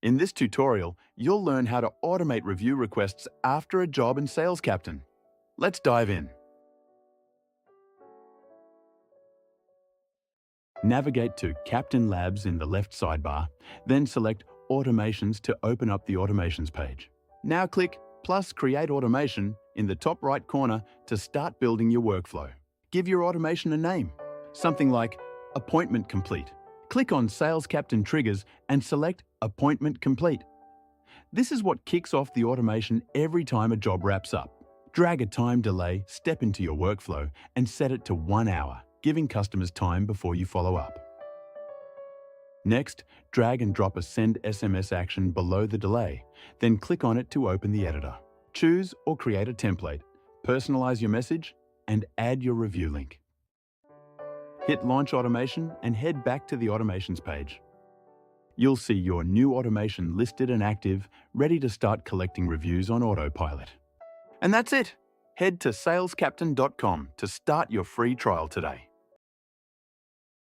In this tutorial, you'll learn how to automate review requests after a job in SalesCaptain. Let's dive in. Navigate to Captain Labs in the left sidebar, then select Automations to open up the Automations page. Now click plus Create Automation in the top right corner to start building your workflow. Give your automation a name, something like Appointment Complete. Click on SalesCaptain Triggers and select Appointment Complete. This is what kicks off the automation every time a job wraps up. Drag a time delay step into your workflow and set it to 1 hour, giving customers time before you follow up. Next, drag and drop a Send SMS action below the delay, then click on it to open the editor. Choose or create a template, personalize your message, and add your review link. Hit Launch Automation and head back to the Automations page. You'll see your new automation listed and active, ready to start collecting reviews on autopilot. And that's it. Head to salescaptain.com to start your free trial today.